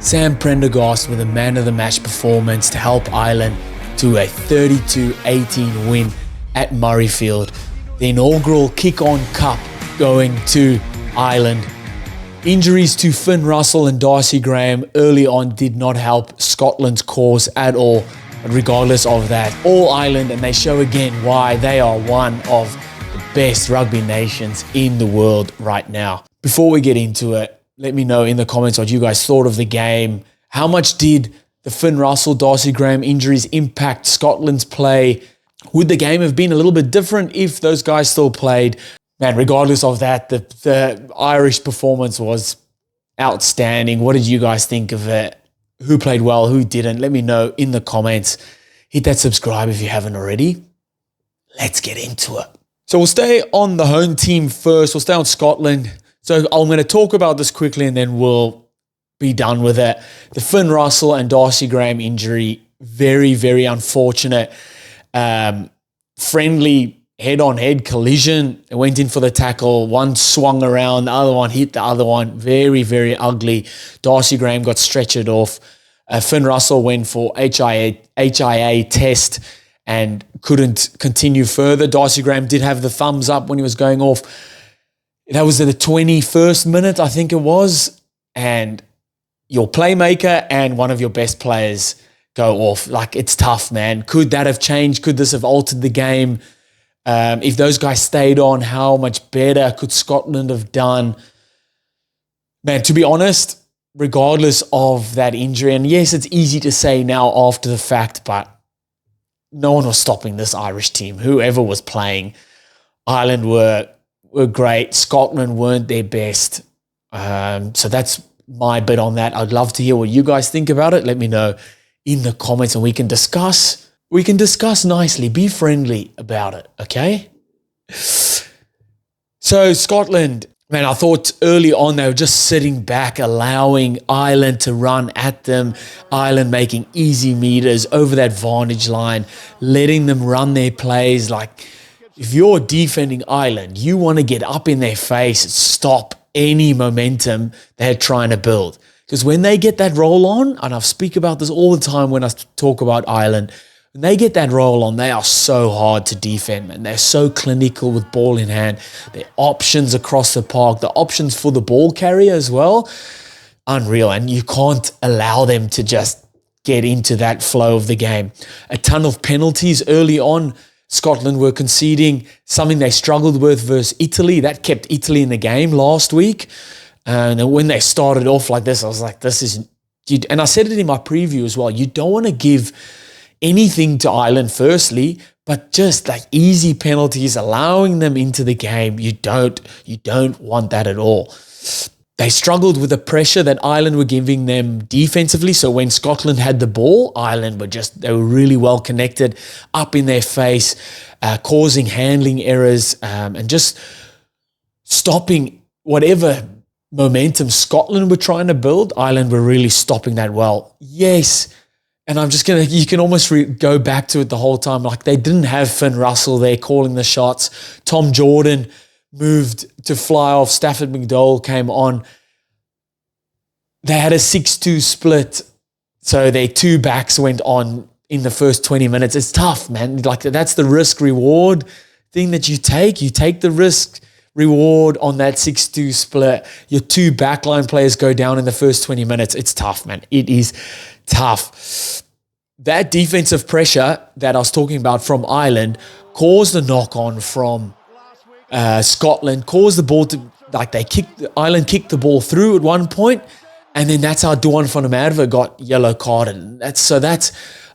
Sam Prendergast with a man-of-the-match performance to help Ireland to a 32-18 win at Murrayfield. The inaugural kick-on cup going to Ireland. Injuries to Finn Russell and Darcy Graham early on did not help Scotland's cause at all. But regardless of that, all Ireland, and they show again why they are one of the best rugby nations in the world right now. Before we get into it, let me know in the comments what you guys thought of the game. How much did the Finn Russell, Darcy Graham injuries impact Scotland's play? Would the game have been a little bit different if those guys still played? Man, regardless of that, the Irish performance was outstanding. What did you guys think of it? Who played well, who didn't? Let me know in the comments. Hit that subscribe if you haven't already. Let's get into it. So we'll stay on the home team first. We'll stay on Scotland. So I'm going to talk about this quickly and then we'll be done with it. The Finn Russell and Darcy Graham injury, very, very unfortunate. Friendly head-on-head collision. It went in for the tackle. One swung around, the other one hit the other one. Very, very ugly. Darcy Graham got stretchered off. Finn Russell went for HIA test and couldn't continue further. Darcy Graham did have the thumbs up when he was going off. That was at the 21st minute, I think it was. And your playmaker and one of your best players go off. Like, it's tough, man. Could that have changed? Could this have altered the game? If those guys stayed on, how much better could Scotland have done? Man, to be honest, regardless of that injury, and yes, it's easy to say now after the fact, but no one was stopping this Irish team. Whoever was playing, Ireland were great. Scotland weren't their best. So that's my bit on that. I'd love to hear what you guys think about it. Let me know in the comments and we can discuss. We can discuss nicely. Be friendly about it, okay? So Scotland, man, I thought early on they were just sitting back, allowing Ireland to run at them. Ireland making easy meters over that vantage line, letting them run their plays. Like, if you're defending Ireland, you want to get up in their face, stop any momentum they're trying to build. Because when they get that roll on, and I speak about this all the time when I talk about Ireland, when they get that roll on, they are so hard to defend, man. They're so clinical with ball in hand. Their options across the park, the options for the ball carrier as well, unreal. And you can't allow them to just get into that flow of the game. A ton of penalties early on. Scotland were conceding, something they struggled with versus Italy. That kept Italy in the game last week. And when they started off like this, I was like, this is... And I said it in my preview as well. You don't want to give anything to Ireland firstly, but just like easy penalties, allowing them into the game. You don't want that at all. They struggled with the pressure that Ireland were giving them defensively. So when Scotland had the ball, Ireland they were really well connected, up in their face, causing handling errors, and just stopping whatever momentum Scotland were trying to build. Ireland were really stopping that well. Yes. And you can almost go back to it the whole time. Like, they didn't have Finn Russell there calling the shots. Tom Jordan moved to fly off. Stafford McDowell came on. They had a 6-2 split. So their two backs went on in the first 20 minutes. It's tough, man. Like, that's the risk-reward thing that you take. You take the risk-reward on that 6-2 split. Your two backline players go down in the first 20 minutes. It's tough, man. It is tough. That defensive pressure that I was talking about from Ireland caused a knock-on from Scotland, caused the ball to, like, Ireland kicked the ball through at one point, and then that's how Duan van der Merwe got yellow carded. That's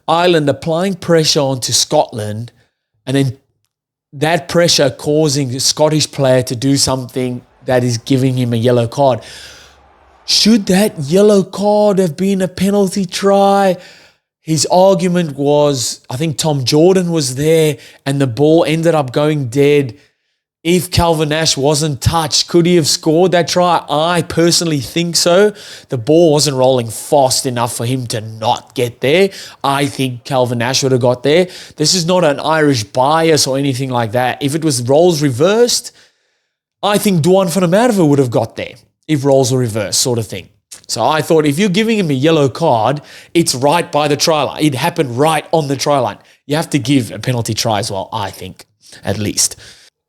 Ireland applying pressure onto Scotland, and then that pressure causing the Scottish player to do something that is giving him a yellow card. Should that yellow card have been a penalty try? His argument was, I think Tom Jordan was there and the ball ended up going dead. If Calvin Nash wasn't touched, could he have scored that try? I personally think so. The ball wasn't rolling fast enough for him to not get there. I think Calvin Nash would have got there. This is not an Irish bias or anything like that. If it was roles reversed, I think Duan van der Merwe would have got there if roles were reversed, sort of thing. So I thought if you're giving him a yellow card, it's right by the try line. It happened right on the try line. You have to give a penalty try as well, I think, at least.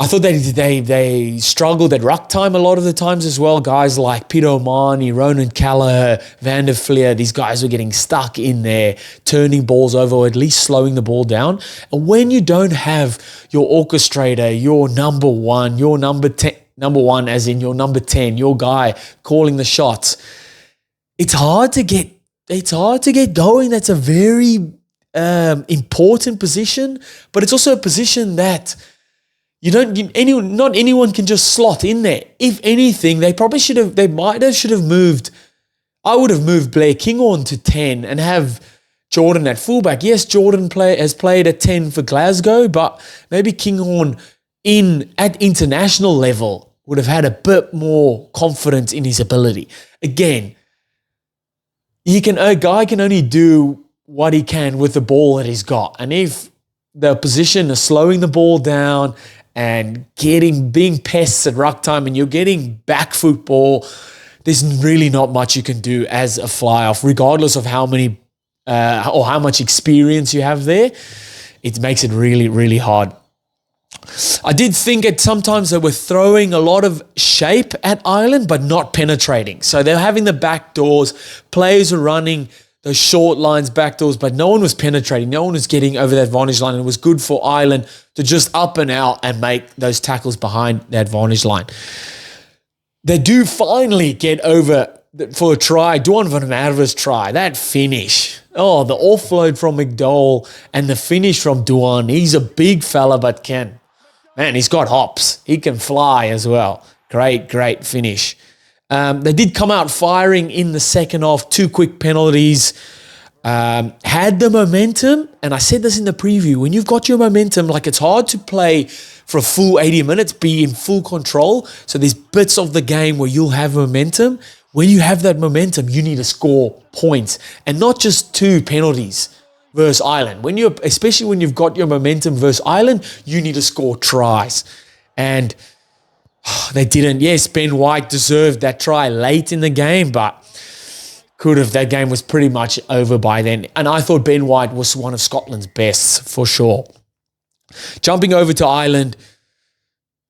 I thought they struggled at ruck time a lot of the times as well. Guys like Peter O'Mahony, Ronan Callagher, Van der Fleer, these guys were getting stuck in there, turning balls over or at least slowing the ball down. And when you don't have your orchestrator, your number one, your number 10, number one as in your number 10, your guy calling the shots, it's hard to get going. That's a very important position, but it's also a position that not anyone can just slot in there. If anything, they should have moved. I would have moved Blair Kinghorn to 10 and have Jordan at fullback. Yes, Jordan has played at 10 for Glasgow, but maybe Kinghorn at international level would have had a bit more confidence in his ability. Again, a guy can only do what he can with the ball that he's got. And if the opposition is slowing the ball down and being pests at ruck time and you're getting back football, there's really not much you can do as a fly-off, regardless of how many or how much experience you have there. It makes it really, really hard. I did think at sometimes they were throwing a lot of shape at Ireland, but not penetrating. So they're having the back doors, players are running those short lines, back doors, but no one was penetrating. No one was getting over that advantage line. And it was good for Ireland to just up and out and make those tackles behind the advantage line. They do finally get over for a try. Duan van Merwe's try, that finish. Oh, the offload from McDowell and the finish from Duan. He's a big fella, but he's got hops. He can fly as well. Great finish. They did come out firing in the second half. 2 quick penalties. Had the momentum, and I said this in the preview, when you've got your momentum, like it's hard to play for a full 80 minutes, be in full control. So there's bits of the game where you'll have momentum. When you have that momentum, you need to score points and not just 2 penalties versus Ireland. Especially when you've got your momentum versus Ireland, you need to score tries. And they didn't. Yes, Ben White deserved that try late in the game, but that game was pretty much over by then. And I thought Ben White was one of Scotland's best for sure. Jumping over to Ireland,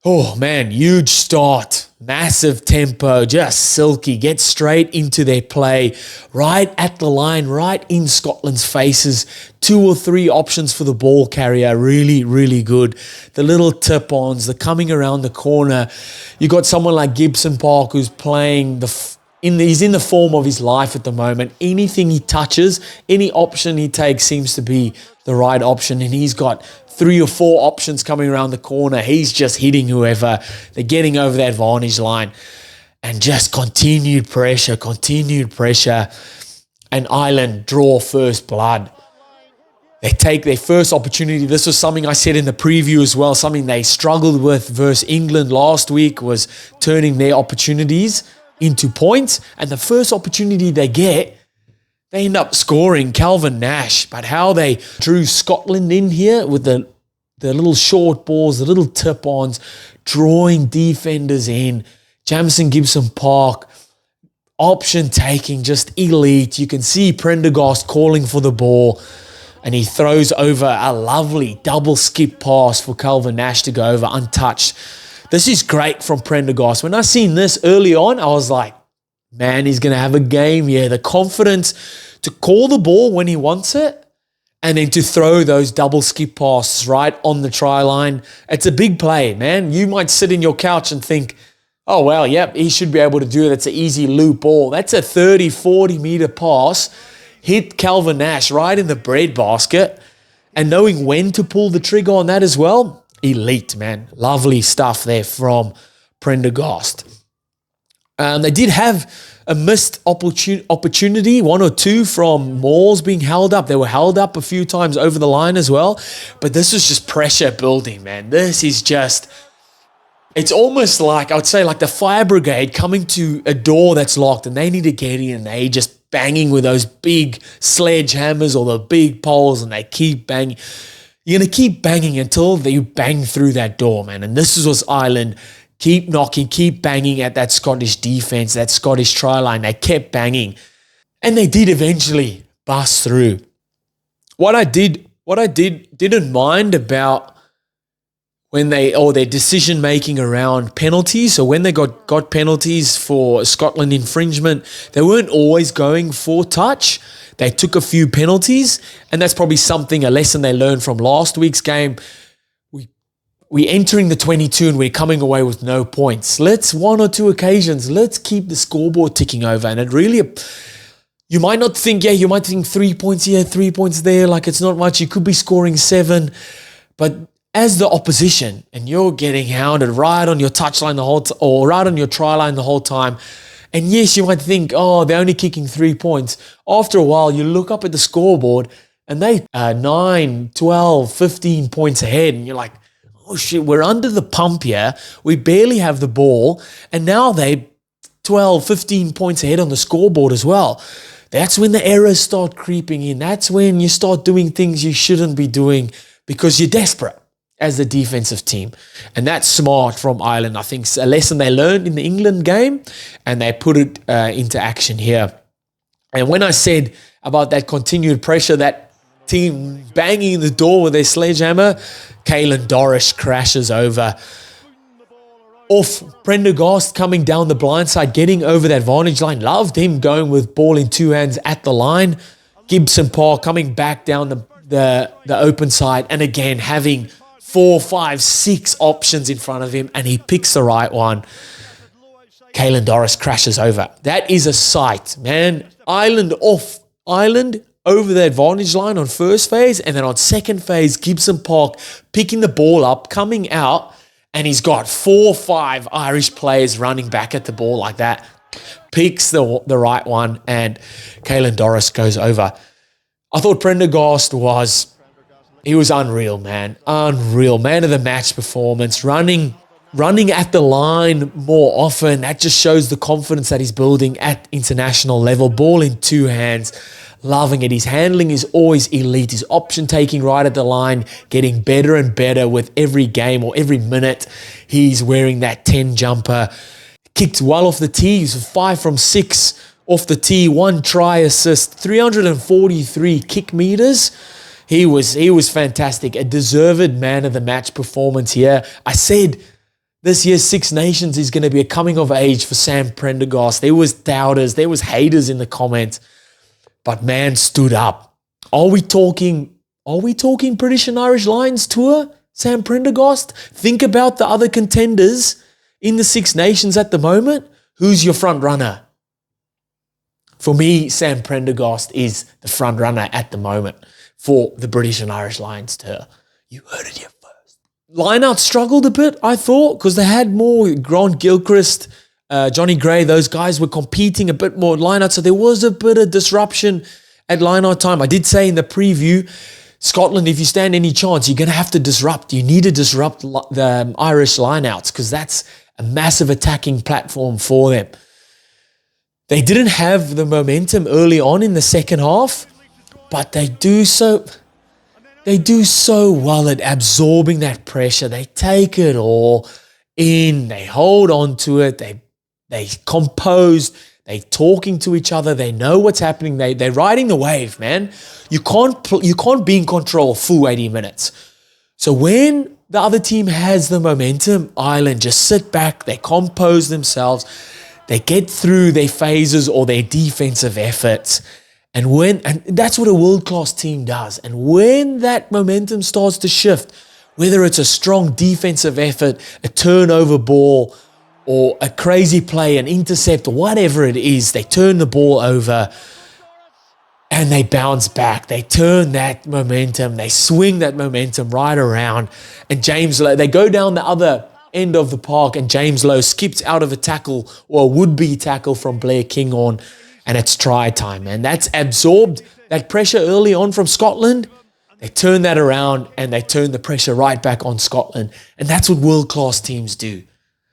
oh man, huge start, massive tempo, just silky, get straight into their play, right at the line, right in Scotland's faces. 2 or 3 options for the ball carrier, really, really good. The little tip-ons, the coming around the corner. You got someone like Gibson Park who's playing he's in the form of his life at the moment. Anything he touches, any option he takes seems to be the right option, and he's got 3 or 4 options coming around the corner. He's just hitting whoever. They're getting over that advantage line and just continued pressure. And Ireland draw first blood. They take their first opportunity. This was something I said in the preview as well. Something they struggled with versus England last week was turning their opportunities into points. And the first opportunity they get, they end up scoring. Calvin Nash. But how they drew Scotland in here with the little short balls, the little tip-ons, drawing defenders in. Jamison Gibson Park, option taking, just elite. You can see Prendergast calling for the ball, and he throws over a lovely double skip pass for Calvin Nash to go over untouched. This is great from Prendergast. When I seen this early on, I was like, man, he's going to have a game here. The confidence to call the ball when he wants it and then to throw those double skip passes right on the try line. It's a big play, man. You might sit in your couch and think, oh, well, yep, he should be able to do it. It's an easy loop ball. That's a 30, 40-meter pass. Hit Calvin Nash right in the breadbasket. And knowing when to pull the trigger on that as well, elite, man. Lovely stuff there from Prendergast. They did have a missed opportunity, 1 or 2 from Mauls being held up. They were held up a few times over the line as well. But this was just pressure building, man. This is just, it's almost like, I would say like the fire brigade coming to a door that's locked and they need to get in and they just banging with those big sledgehammers or the big poles and they keep banging. You're going to keep banging until you bang through that door, man. And this was Ireland keep knocking, keep banging at that Scottish defense, that Scottish try line. They kept banging. And they did eventually bust through. What I didn't mind about their decision making around penalties. So when they got penalties for Scotland infringement, they weren't always going for touch. They took a few penalties, and that's probably a lesson they learned from last week's game. We entering the 22 and we're coming away with no points. One or two occasions, let's keep the scoreboard ticking over. And it really, you might think 3 points here, 3 points there, like it's not much. You could be scoring 7, but as the opposition, and you're getting hounded right on your touchline or right on your try line the whole time, and yes, you might think, oh, they're only kicking 3 points. After a while, you look up at the scoreboard, and they 9, 12, 15 points ahead, and you're like, oh shit, we're under the pump here. We barely have the ball, and now they 12, 15 points ahead on the scoreboard as well. That's when the errors start creeping in. That's when you start doing things you shouldn't be doing because you're desperate as the defensive team. And that's smart from Ireland. I think it's a lesson they learned in the England game, and they put it into action here. And when I said about that continued pressure, that team banging the door with their sledgehammer, Caelan Dorris crashes over. Off Prendergast coming down the blind side, getting over that vantage line. Loved him going with ball in 2 hands at the line. Gibson Park coming back down the open side, and again having 4, 5, 6 options in front of him, and he picks the right one. Caelan Dorris crashes over. That is a sight, man. Ireland over the advantage line on first phase, and then on second phase, Gibson Park picking the ball up, coming out, and he's got 4 or 5 Irish players running back at the ball like that. Picks the right one, and Caelan Dorris goes over. I thought Prendergast was unreal, man. Unreal. Man of the match performance. Running at the line more often. That just shows the confidence that he's building at international level. Ball in 2 hands. Loving it. His handling is always elite. His option taking right at the line, getting better and better with every game or every minute. He's wearing that 10 jumper. Kicked well off the tee. He's 5 from 6 off the tee. 1 try assist. 343 kick meters. He was fantastic. A deserved man of the match performance here. I said this year's Six Nations is going to be a coming of age for Sam Prendergast. There was doubters. There was haters in the comments. But man stood up. Are we talking British and Irish Lions tour, Sam Prendergast? Think about the other contenders in the Six Nations at the moment. Who's your front runner? For me, Sam Prendergast is the front runner at the moment for the British and Irish Lions tour. You heard it here first. Lineout struggled a bit, I thought, because they had more Grant Gilchrist, Johnny Gray, those guys were competing a bit more at lineout, so there was a bit of disruption at lineout time. I did say in the preview, Scotland, if you stand any chance, you're going to have to disrupt. You need to disrupt the Irish lineouts because that's a massive attacking platform for them. They didn't have the momentum early on in the second half, but they do so well at absorbing that pressure. They take it all in. They hold on to it. They composed. They talking to each other. They know what's happening. They're riding the wave, man. You can't be in control full 80 minutes. So when the other team has the momentum, Ireland just sit back. They compose themselves. They get through their phases or their defensive efforts. And that's what a world-class team does. And when that momentum starts to shift, whether it's a strong defensive effort, a turnover ball, or a crazy play, an intercept, or whatever it is, they turn the ball over and they bounce back. They turn that momentum, they swing that momentum right around. And James Lowe, they go down the other end of the park, and James Lowe skips out of a tackle or a would-be tackle from Blair Kinghorn, and it's try time. And that's absorbed that pressure early on from Scotland. They turn that around and they turn the pressure right back on Scotland. And that's what world-class teams do.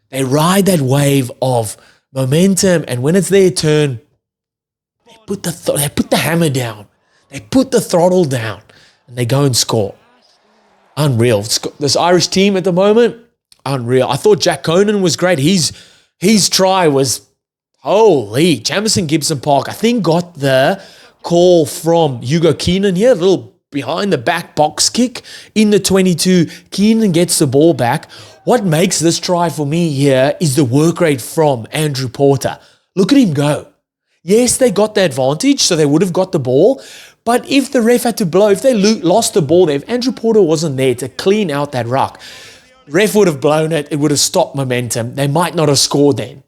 They ride that wave of momentum, and when it's their turn, they put the hammer down. They put the throttle down, and they go and score. Unreal. This Irish team at the moment, Unreal. I thought Jack Conan was great. His try was, holy, Jamison Gibson Park, I think, got the call from Hugo Keenan here, a little behind the back box kick in the 22. Keenan gets the ball back. What makes this try for me here is the work rate from Andrew Porter. Look at him go. Yes, they got the advantage, so they would have got the ball. But if the ref had to blow, if they lost the ball there, if Andrew Porter wasn't there to clean out that ruck, ref would have blown it. It would have stopped momentum. They might not have scored then.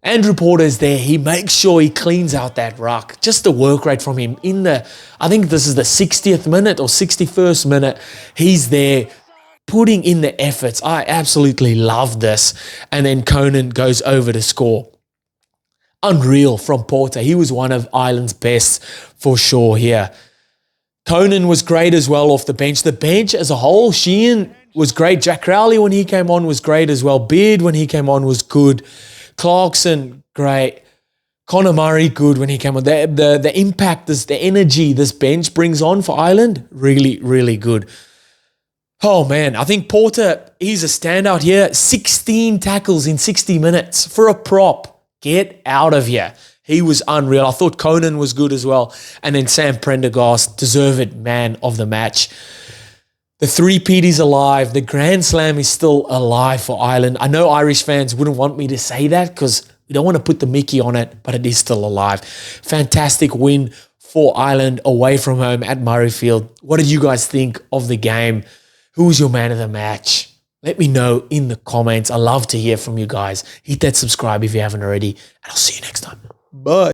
Andrew Porter is there. He makes sure he cleans out that ruck. Just the work rate from him I think this is the 60th minute or 61st minute. He's there putting in the efforts. I absolutely love this. And then Conan goes over to score. Unreal from Porter. He was one of Ireland's best for sure here. Conan was great as well off the bench. The bench as a whole, Sheehan was great. Jack Crowley when he came on was great as well. Beard when he came on was good. Clarkson, great. Conor Murray, good when he came on. The impact, the energy this bench brings on for Ireland, really, really good. Oh, man, I think Porter, he's a standout here. 16 tackles in 60 minutes for a prop. Get out of here. He was unreal. I thought Conan was good as well. And then Sam Prendergast, deserved man of the match. The three-peat is alive. The Grand Slam is still alive for Ireland. I know Irish fans wouldn't want me to say that because we don't want to put the Mickey on it, but it is still alive. Fantastic win for Ireland away from home at Murrayfield. What did you guys think of the game? Who was your man of the match? Let me know in the comments. I love to hear from you guys. Hit that subscribe if you haven't already, and I'll see you next time. Bye.